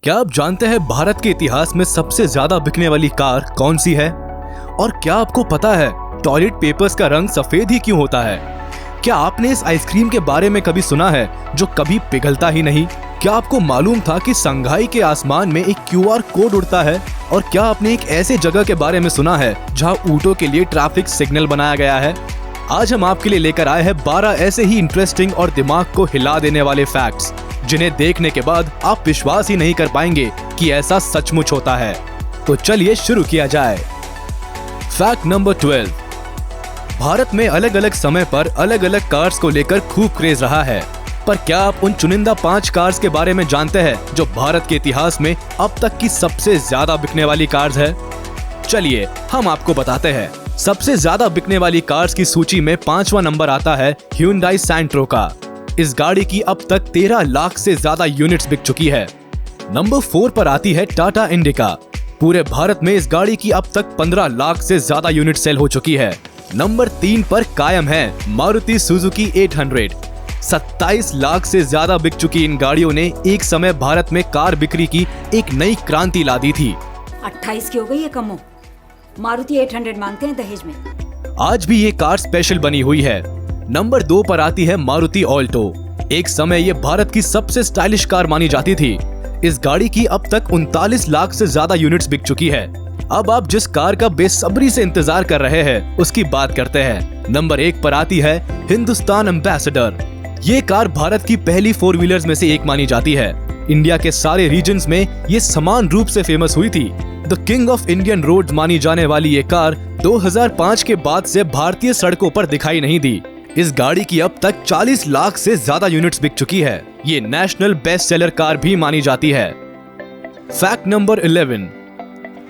क्या आप जानते हैं भारत के इतिहास में सबसे ज्यादा बिकने वाली कार कौन सी है? और क्या आपको पता है टॉयलेट पेपर्स का रंग सफेद ही क्यों होता है? क्या आपने इस आइसक्रीम के बारे में कभी सुना है जो कभी पिघलता ही नहीं? क्या आपको मालूम था कि संघाई के आसमान में एक QR कोड उड़ता है? और क्या आपने एक ऐसे जगह के बारे में सुना है जहां ऊंटों के लिए ट्रैफिक सिग्नल बनाया गया है? आज हम आपके लिए लेकर आए हैं 12 ऐसे ही इंटरेस्टिंग और दिमाग को हिला देने वाले फैक्ट्स, जिन्हें देखने के बाद आप विश्वास ही नहीं कर पाएंगे कि ऐसा सचमुच होता है। तो चलिए शुरू किया जाए। Fact number 12। भारत में अलग अलग समय पर अलग अलग कार्स को लेकर खूब क्रेज रहा है, पर क्या आप उन चुनिंदा 5 कार्स के बारे में जानते हैं जो भारत के इतिहास में अब तक की सबसे ज्यादा बिकने वाली कार्स है? चलिए हम आपको बताते हैं। सबसे ज्यादा बिकने वाली कार्स की सूची में 5वां नंबर आता है Hyundai Santro का। इस गाड़ी की अब तक 13 लाख से ज्यादा यूनिट्स बिक चुकी है। नंबर 4 पर आती है टाटा इंडिका। पूरे भारत में इस गाड़ी की अब तक 15 लाख से ज्यादा यूनिट सेल हो चुकी है। नंबर 3 पर कायम है मारुति सुजुकी 800। 27 लाख से ज्यादा बिक चुकी इन गाड़ियों ने एक समय भारत में कार बिक्री की एक नई क्रांति ला दी थी। 28 की हो गई है कमो। मारुति 800 मांगते हैं दहेज में। आज भी ये कार स्पेशल बनी हुई है। नंबर 2 पर आती है मारुति ऑल्टो। एक समय ये भारत की सबसे स्टाइलिश कार मानी जाती थी। इस गाड़ी की अब तक 39 लाख से ज्यादा यूनिट्स बिक चुकी है। अब आप जिस कार का बेसब्री से इंतजार कर रहे हैं उसकी बात करते हैं। नंबर 1 पर आती है हिंदुस्तान एम्बेसडर। ये कार भारत की पहली 4 व्हीलर्स में से एक मानी जाती है। इंडिया के सारे रीजन्स में ये समान रूप से फेमस हुई थी। The king of Indian roads मानी जाने वाली ये कार 2005 के बाद से भारतीय सड़कों पर दिखाई नहीं दी। इस गाड़ी की अब तक 40 लाख से ज्यादा यूनिट्स बिक चुकी है। ये नेशनल बेस्ट सेलर कार भी मानी जाती है। Fact number 11।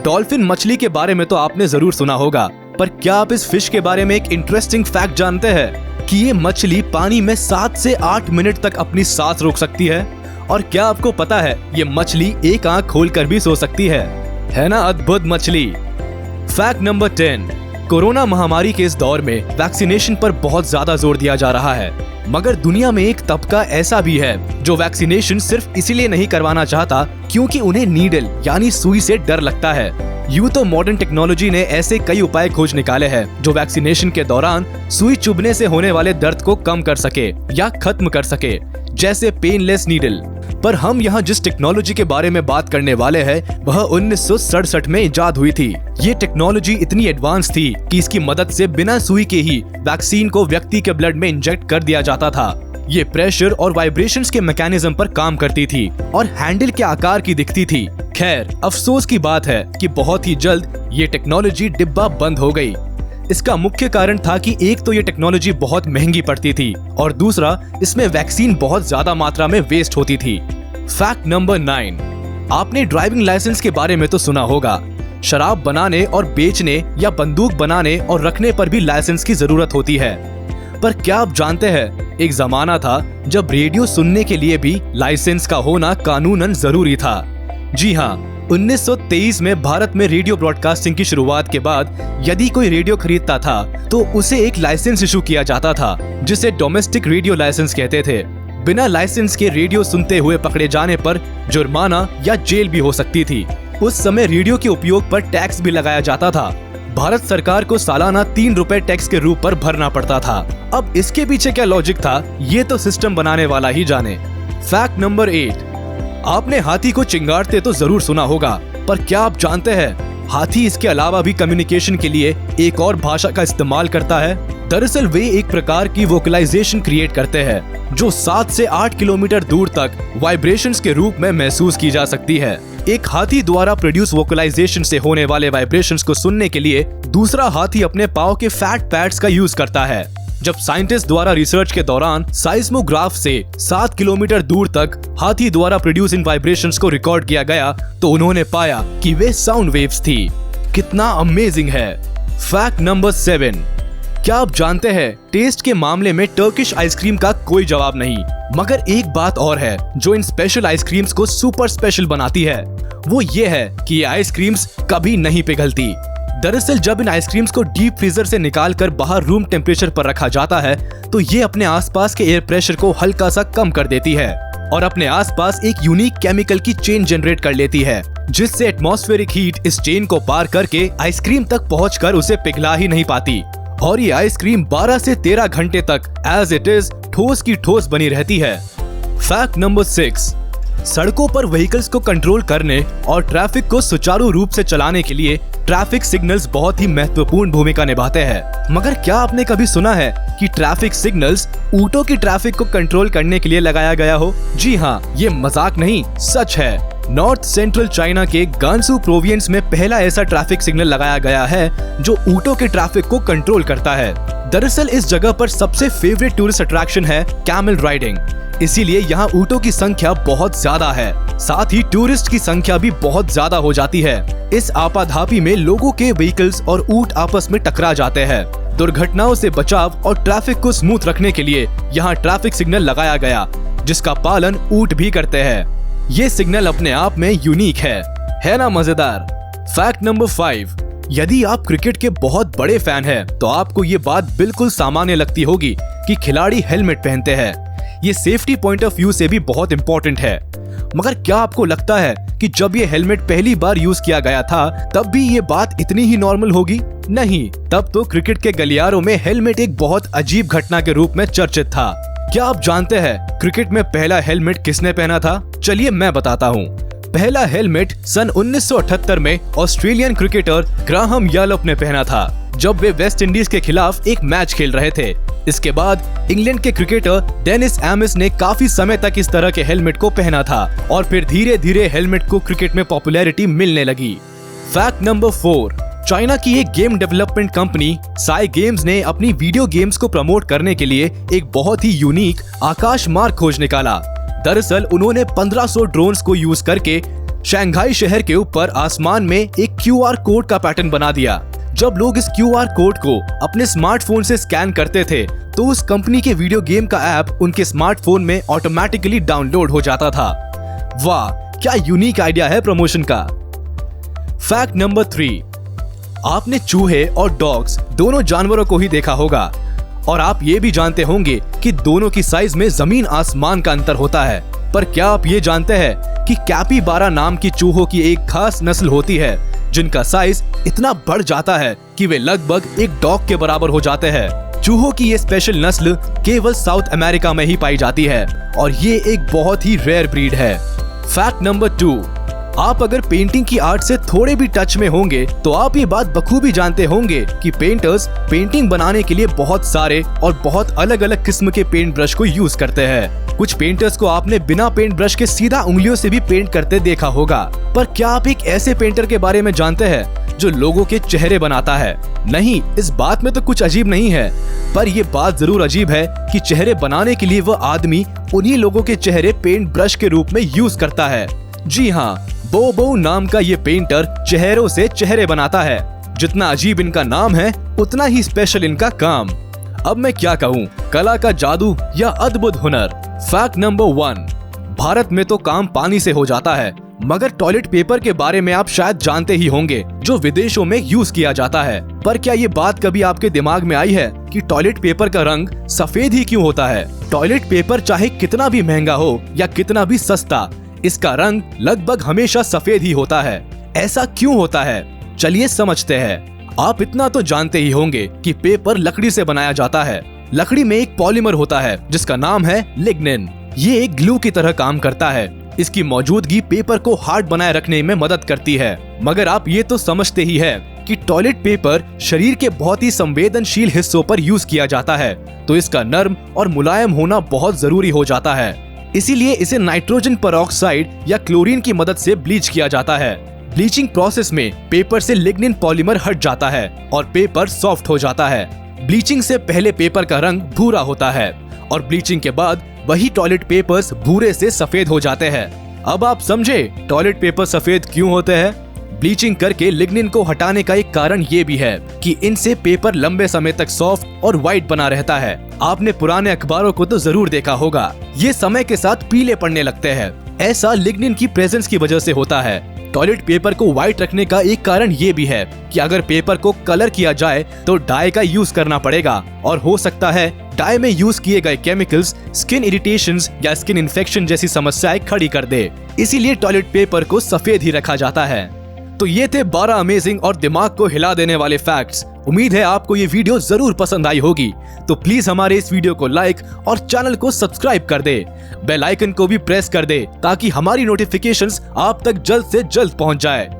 डॉल्फिन मछली के बारे में तो आपने जरूर सुना होगा, पर क्या आप इस फिश के बारे में एक इंटरेस्टिंग फैक्ट जानते हैं कि ये मछली पानी में 7 से 8 मिनट तक अपनी सांस रोक सकती है? और क्या आपको पता है ये मछली एक आंख खोलकर भी सो सकती है ना अद्भुत मछली। Fact number 10। कोरोना महामारी के इस दौर में वैक्सीनेशन पर बहुत ज्यादा जोर दिया जा रहा है, मगर दुनिया में एक तबका ऐसा भी है जो वैक्सीनेशन सिर्फ इसीलिए नहीं करवाना चाहता क्योंकि उन्हें नीडल यानी सुई से डर लगता है। यूं तो मॉडर्न टेक्नोलॉजी ने ऐसे कई उपाय खोज निकाले हैं जो वैक्सीनेशन के दौरान सुई चुभने से होने वाले दर्द को कम कर सके या खत्म कर सके, जैसे पेनलेस नीडल। पर हम यहाँ जिस टेक्नोलॉजी के बारे में बात करने वाले हैं वह 1967 में इजाद हुई थी। ये टेक्नोलॉजी इतनी एडवांस थी कि इसकी मदद से बिना सुई के ही वैक्सीन को व्यक्ति के ब्लड में इंजेक्ट कर दिया जाता था। ये प्रेशर और वाइब्रेशंस के मैकेनिज्म पर काम करती थी और हैंडल के आकार की दिखती थी। खैर, अफसोस की बात है कि बहुत ही जल्द ये टेक्नोलॉजी डिब्बा बंद हो गई। इसका मुख्य कारण था कि एक तो ये टेक्नोलॉजी बहुत महंगी पड़ती थी और दूसरा इसमें वैक्सीन बहुत ज्यादा मात्रा में वेस्ट होती थी। Fact number 9। आपने ड्राइविंग लाइसेंस के बारे में तो सुना होगा। शराब बनाने और बेचने या बंदूक बनाने और रखने पर भी लाइसेंस की जरूरत होती है। पर क्या आप जानते हैं एक जमाना था जब रेडियो सुनने के लिए भी लाइसेंस का होना कानूनन जरूरी था। जी हाँ, 1923 में भारत में रेडियो ब्रॉडकास्टिंग की शुरुआत के बाद यदि कोई रेडियो खरीदता था तो उसे एक लाइसेंस इशू किया जाता था, जिसे डोमेस्टिक रेडियो लाइसेंस कहते थे। बिना लाइसेंस के रेडियो सुनते हुए पकड़े जाने पर जुर्माना या जेल भी हो सकती थी। उस समय रेडियो के उपयोग पर टैक्स भी लगाया जाता था। भारत सरकार को सालाना 3 रुपए टैक्स के रूप पर भरना पड़ता था। अब इसके पीछे क्या लॉजिक था ये तो सिस्टम बनाने वाला ही जाने। Fact number 8। आपने हाथी को चिंगारते तो जरूर सुना होगा, पर क्या आप जानते हैं हाथी इसके अलावा भी कम्युनिकेशन के लिए एक और भाषा का इस्तेमाल करता है? दरअसल वे एक प्रकार की वोकलाइजेशन क्रिएट करते हैं जो 7 से 8 किलोमीटर दूर तक वाइब्रेशंस के रूप में महसूस की जा सकती है। एक हाथी द्वारा प्रोड्यूस वोकलाइजेशन से होने वाले वाइब्रेशंस को सुनने के लिए दूसरा हाथी अपने पाँव के फैट पैड्स का यूज करता है। जब साइंटिस्ट द्वारा रिसर्च के दौरान साइस्मोग्राफ से 7 किलोमीटर दूर तक हाथी द्वारा प्रोड्यूस इन वाइब्रेशंस को रिकॉर्ड किया गया तो उन्होंने पाया कि वे साउंड वेव्स थी। कितना अमेजिंग है। Fact number 7। क्या आप जानते हैं टेस्ट के मामले में टर्किश आइसक्रीम का कोई जवाब नहीं, मगर एक बात और है जो इन स्पेशल आइसक्रीम्स को सुपर स्पेशल बनाती है। वो ये है कि ये आइसक्रीम्स कभी नहीं पिघलती। दरअसल जब इन आइसक्रीम्स को डीप फ्रीजर से निकालकर बाहर रूम टेम्परेचर पर रखा जाता है तो ये अपने आसपास के एयर प्रेशर को हल्का सा कम कर देती है। और अपने आसपास एक यूनिक केमिकल की चेन जनरेट कर लेती है, जिससे एटमॉस्फेरिक हीट इस चेन को पार करके आइसक्रीम तक पहुंचकर उसे पिघला ही नहीं पाती और ये आइसक्रीम 12 से 13 घंटे तक एज इट इज ठोस की ठोस बनी रहती है। फैक्ट नंबर 6, सड़कों पर व्हीकल्स को कंट्रोल करने और ट्रैफिक को सुचारू रूप से चलाने के लिए ट्रैफिक सिग्नल्स बहुत ही महत्वपूर्ण भूमिका निभाते हैं। मगर क्या आपने कभी सुना है कि ट्रैफिक सिग्नल्स ऊँटों की ट्रैफिक को कंट्रोल करने के लिए लगाया गया हो? जी हाँ, ये मजाक नहीं, सच है। नॉर्थ सेंट्रल चाइना के गांसू प्रोविंस में पहला ऐसा ट्रैफिक सिग्नल लगाया गया है जो ऊँटों के ट्रैफिक को कंट्रोल करता है। दरअसल इस जगह पर सबसे फेवरेट टूरिस्ट अट्रैक्शन है कैमल राइडिंग, इसीलिए यहाँ ऊँटों की संख्या बहुत ज्यादा है। साथ ही टूरिस्ट की संख्या भी बहुत ज्यादा हो जाती है। इस आपाधापी में लोगों के व्हीकल्स और ऊँट आपस में टकरा जाते हैं। दुर्घटनाओं से बचाव और ट्रैफिक को स्मूथ रखने के लिए यहाँ ट्रैफिक सिग्नल लगाया गया, जिसका पालन ऊँट भी करते हैं। ये सिग्नल अपने आप में यूनिक है ना मजेदार? फैक्ट नंबर 5, यदि आप क्रिकेट के बहुत बड़े फैन हैं, तो आपको ये बात बिल्कुल सामान्य लगती होगी कि खिलाड़ी हेलमेट पहनते हैं। ये सेफ्टी पॉइंट ऑफ व्यू से भी बहुत इंपॉर्टेंट है। मगर क्या आपको लगता है कि जब ये हेलमेट पहली बार यूज किया गया था तब भी ये बात इतनी ही नॉर्मल होगी? नहीं, तब तो क्रिकेट के गलियारों में हेलमेट एक बहुत अजीब घटना के रूप में चर्चित था। क्या आप जानते हैं क्रिकेट में पहला हेलमेट किसने पहना था? चलिए मैं बताता हूँ। पहला हेलमेट सन 1978 में ऑस्ट्रेलियन क्रिकेटर ग्राहम यालप ने पहना था, जब वे वेस्ट इंडीज के खिलाफ एक मैच खेल रहे थे। इसके बाद इंग्लैंड के क्रिकेटर डेनिस एमिस ने काफी समय तक इस तरह के हेलमेट को पहना था और फिर धीरे धीरे हेलमेट को क्रिकेट में पॉपुलैरिटी मिलने लगी। फैक्ट नंबर 4, चाइना की एक game development company Sai games ने अपनी वीडियो गेम्स को प्रमोट करने के लिए एक बहुत ही यूनिक आकाश मार्ग खोज निकाला। दरअसल उन्होंने 1500 ड्रोन्स को यूज करके शंघाई शहर के ऊपर आसमान में एक QR कोड का पैटर्न बना दिया। जब लोग इस QR कोड को अपने स्मार्टफोन से स्कैन करते थे तो उस कंपनी के वीडियो गेम का ऐप उनके स्मार्टफोन में ऑटोमेटिकली डाउनलोड हो जाता था। वाह, क्या यूनिक आइडिया है प्रमोशन का। फैक्ट नंबर 3, आपने चूहे और डॉग्स दोनों जानवरों को ही देखा होगा और आप ये भी जानते होंगे कि दोनों की साइज में जमीन आसमान का अंतर होता है। पर क्या आप ये जानते हैं कि कैपिबारा नाम की चूहों की एक खास नस्ल होती है जिनका साइज इतना बढ़ जाता है कि वे लगभग एक डॉग के बराबर हो जाते हैं। चूहों की ये स्पेशल नस्ल केवल साउथ अमेरिका में ही पाई जाती है और ये एक बहुत ही रेयर ब्रीड है। फैक्ट नंबर 2, आप अगर पेंटिंग की आर्ट से थोड़े भी टच में होंगे तो आप ये बात बखूबी जानते होंगे कि पेंटर्स पेंटिंग बनाने के लिए बहुत सारे और बहुत अलग अलग किस्म के पेंट ब्रश को यूज करते हैं। कुछ पेंटर्स को आपने बिना पेंट ब्रश के सीधा उंगलियों से भी पेंट करते देखा होगा। पर क्या आप एक ऐसे पेंटर के बारे में जानते हैं जो लोगों के चेहरे बनाता है? नहीं, इस बात में तो कुछ अजीब नहीं है, पर यह बात जरूर अजीब है कि चेहरे बनाने के लिए वह आदमी उन्हीं लोगों के चेहरे पेंट ब्रश के रूप में यूज करता है। जी हाँ, बोबो नाम का ये पेंटर चेहरों से चेहरे बनाता है। जितना अजीब इनका नाम है उतना ही स्पेशल इनका काम। अब मैं क्या कहूँ, कला का जादू या अद्भुत हुनर। फैक्ट नंबर 1, भारत में तो काम पानी से हो जाता है, मगर टॉयलेट पेपर के बारे में आप शायद जानते ही होंगे जो विदेशों में यूज किया जाता है। पर क्या ये बात कभी आपके दिमाग में आई है कि टॉयलेट पेपर का रंग सफेद ही क्यों होता है? टॉयलेट पेपर चाहे कितना भी महंगा हो या कितना भी सस्ता, इसका रंग लगभग हमेशा सफेद ही होता है। ऐसा क्यों होता है? चलिए समझते हैं। आप इतना तो जानते ही होंगे कि पेपर लकड़ी से बनाया जाता है। लकड़ी में एक पॉलीमर होता है जिसका नाम है लिग्निन। ये एक ग्लू की तरह काम करता है। इसकी मौजूदगी पेपर को हार्ड बनाए रखने में मदद करती है। मगर आप ये तो समझते ही हैं कि टॉयलेट पेपर शरीर के बहुत ही संवेदनशील हिस्सों पर यूज किया जाता है, तो इसका नर्म और मुलायम होना बहुत जरूरी हो जाता है। इसीलिए इसे नाइट्रोजन परऑक्साइड या क्लोरीन की मदद से ब्लीच किया जाता है। ब्लीचिंग प्रोसेस में पेपर से लिग्निन पॉलीमर हट जाता है और पेपर सॉफ्ट हो जाता है। ब्लीचिंग से पहले पेपर का रंग भूरा होता है और ब्लीचिंग के बाद वही टॉयलेट पेपर्स भूरे से सफेद हो जाते हैं। अब आप समझे टॉयलेट पेपर सफेद क्यों होते हैं? ब्लीचिंग करके लिग्निन को हटाने का एक कारण ये भी है कि इनसे पेपर लंबे समय तक सॉफ्ट और व्हाइट बना रहता है। आपने पुराने अखबारों को तो जरूर देखा होगा, ये समय के साथ पीले पड़ने लगते हैं ऐसा लिग्निन की प्रेजेंस की वजह से होता है। टॉयलेट पेपर को व्हाइट रखने का एक कारण ये भी है कि अगर पेपर को कलर किया जाए तो डाई का यूज करना पड़ेगा और हो सकता है डाई में यूज किए गए केमिकल्स स्किन इरिटेशंस या स्किन इन्फेक्शन जैसी समस्याएं खड़ी कर दे। इसीलिए टॉयलेट पेपर को सफेद ही रखा जाता है। तो ये थे 12 अमेजिंग और दिमाग को हिला देने वाले फैक्ट्स। उम्मीद है आपको ये वीडियो जरूर पसंद आई होगी। तो प्लीज हमारे इस वीडियो को लाइक और चैनल को सब्सक्राइब कर दे। बेल आइकन को भी प्रेस कर दे ताकि हमारी नोटिफिकेशंस आप तक जल्द से जल्द पहुंच जाए।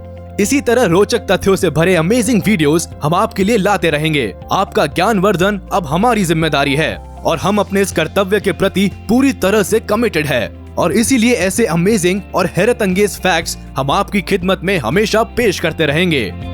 इसी तरह रोचक तथ्यों से भरे अमेजिंग वीडियोस हम आपके लिए लाते रहेंगे। आपका ज्ञानवर्धन अब हमारी जिम्मेदारी है और हम अपने इस कर्तव्य के प्रति पूरी तरह से कमिटेड है और इसीलिए ऐसे अमेजिंग और हैरत अंगेज फैक्ट्स हम आपकी खिदमत में हमेशा पेश करते रहेंगे।